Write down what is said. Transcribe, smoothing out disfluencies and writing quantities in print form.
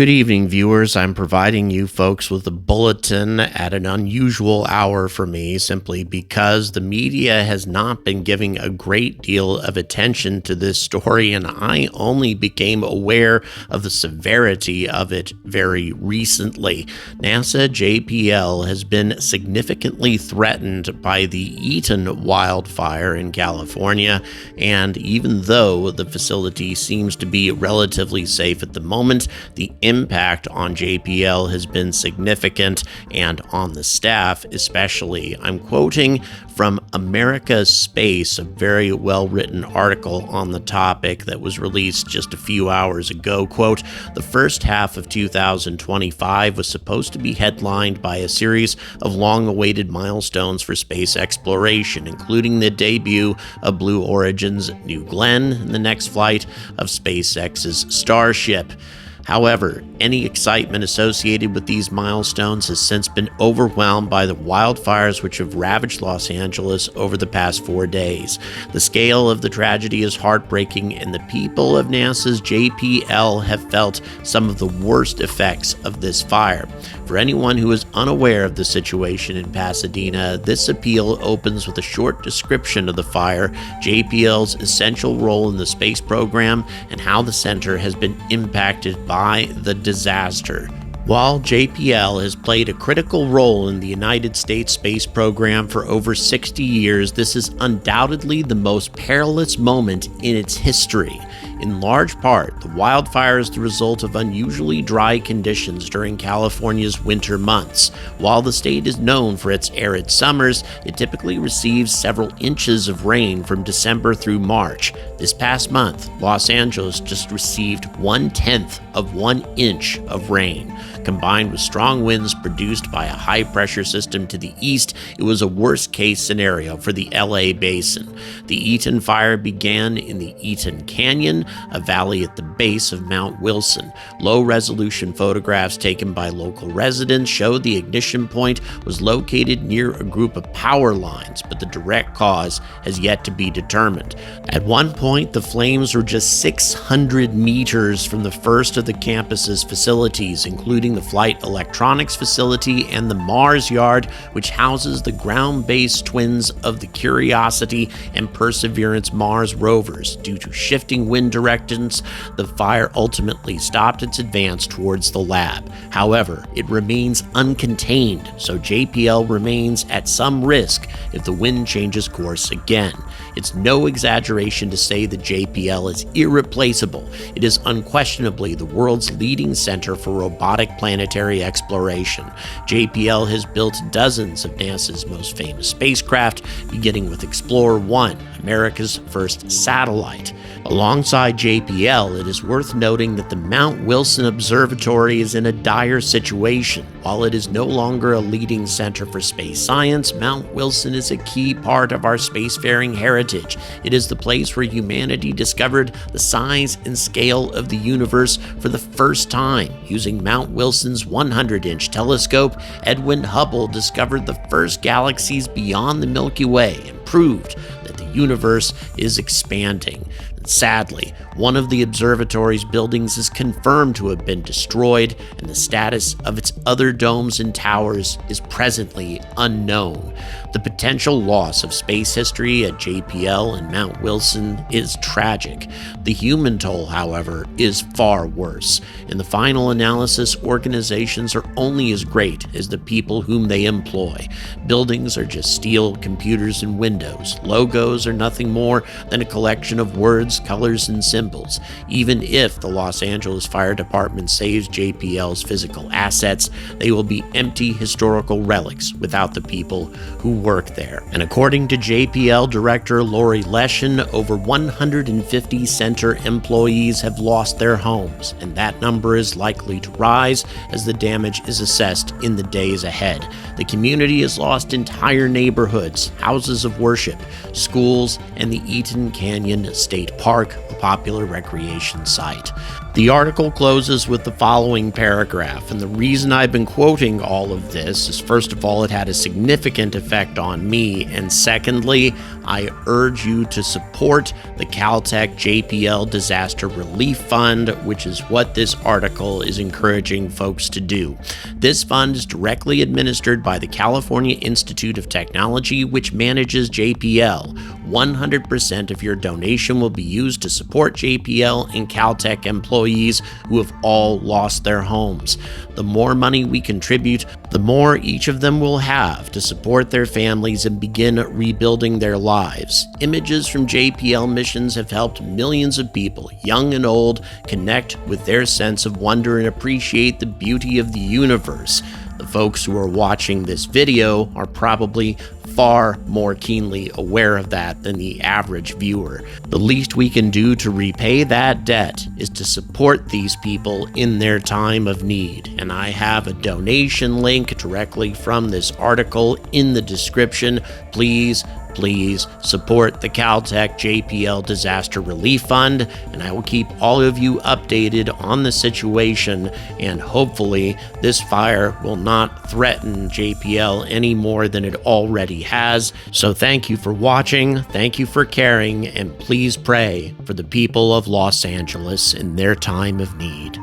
Good evening, viewers. I'm providing you folks with a bulletin at an unusual hour for me, simply because the media has not been giving a great deal of attention to this story, and I only became aware of the severity of it very recently. NASA JPL has been significantly threatened by the Eaton Wildfire in California, and even though the facility seems to be relatively safe at the moment, the impact on JPL has been significant, and on the staff especially. I'm quoting from America's Space, a very well-written article on the topic that was released just a few hours ago. Quote, "The first half of 2025 was supposed to be headlined by a series of long-awaited milestones for space exploration, including the debut of Blue Origin's New Glenn and the next flight of SpaceX's Starship. However, any excitement associated with these milestones has since been overwhelmed by the wildfires which have ravaged Los Angeles over the past 4 days. The scale of the tragedy is heartbreaking, and the people of NASA's JPL have felt some of the worst effects of this fire. For anyone who is unaware of the situation in Pasadena, this appeal opens with a short description of the fire, JPL's essential role in the space program, and how the center has been impacted by the disaster. While JPL has played a critical role in the United States space program for over 60 years, this is undoubtedly the most perilous moment in its history. In large part, the wildfire is the result of unusually dry conditions during California's winter months. While the state is known for its arid summers, it typically receives several inches of rain from December through March. This past month, Los Angeles just received 1/10 of 1 inch of rain. Combined with strong winds produced by a high-pressure system to the east, it was a worst-case scenario for the LA basin. The Eaton fire began in the Eaton Canyon, a valley at the base of Mount Wilson. Low-resolution photographs taken by local residents show the ignition point was located near a group of power lines, but the direct cause has yet to be determined. At one point, the flames were just 600 meters from the first of the campus's facilities, including the Flight Electronics Facility and the Mars Yard, which houses the ground-based twins of the Curiosity and Perseverance Mars rovers. Due to shifting wind directions, the fire ultimately stopped its advance towards the lab. However, it remains uncontained, so JPL remains at some risk if the wind changes course again. It's no exaggeration to say that JPL is irreplaceable. It is unquestionably the world's leading center for robotic planetary exploration. JPL has built dozens of NASA's most famous spacecraft, beginning with Explorer 1, America's first satellite. Alongside JPL, it is worth noting that the Mount Wilson Observatory is in a dire situation. While it is no longer a leading center for space science, Mount Wilson is a key part of our spacefaring heritage. It is the place where humanity discovered the size and scale of the universe for the first time. Using Mount Wilson's 100-inch telescope, Edwin Hubble discovered the first galaxies beyond the Milky Way and proved that the universe is expanding. Sadly, one of the observatory's buildings is confirmed to have been destroyed, and the status of its other domes and towers is presently unknown. The potential loss of space history at JPL and Mount Wilson is tragic. The human toll, however, is far worse. In the final analysis, organizations are only as great as the people whom they employ. Buildings are just steel, computers, and windows. Logos are nothing more than a collection of words, colors, and symbols. Even if the Los Angeles Fire Department saves JPL's physical assets, they will be empty historical relics without the people who work there. And according to JPL Director Lori Leshin, over 150 center employees have lost their homes, and that number is likely to rise as the damage is assessed in the days ahead. The community has lost entire neighborhoods, houses of worship, schools, and the Eaton Canyon State park, a popular recreation site. The article closes with the following paragraph, and the reason I've been quoting all of this is, first of all, it had a significant effect on me, and secondly, I urge you to support the Caltech JPL Disaster Relief Fund, which is what this article is encouraging folks to do. This fund is directly administered by the California Institute of Technology, which manages JPL. 100% of your donation will be used to support JPL and Caltech employees who have all lost their homes. The more money we contribute, the more each of them will have to support their families and begin rebuilding their lives. Images from JPL missions have helped millions of people, young and old, connect with their sense of wonder and appreciate the beauty of the universe. The folks who are watching this video are probably far more keenly aware of that than the average viewer. The least we can do to repay that debt is to support these people in their time of need. And I have a donation link directly from this article in the description. Please support the Caltech JPL Disaster Relief Fund, and I will keep all of you updated on the situation, and hopefully this fire will not threaten JPL any more than it already has. So thank you for watching, thank you for caring, and please pray for the people of Los Angeles in their time of need.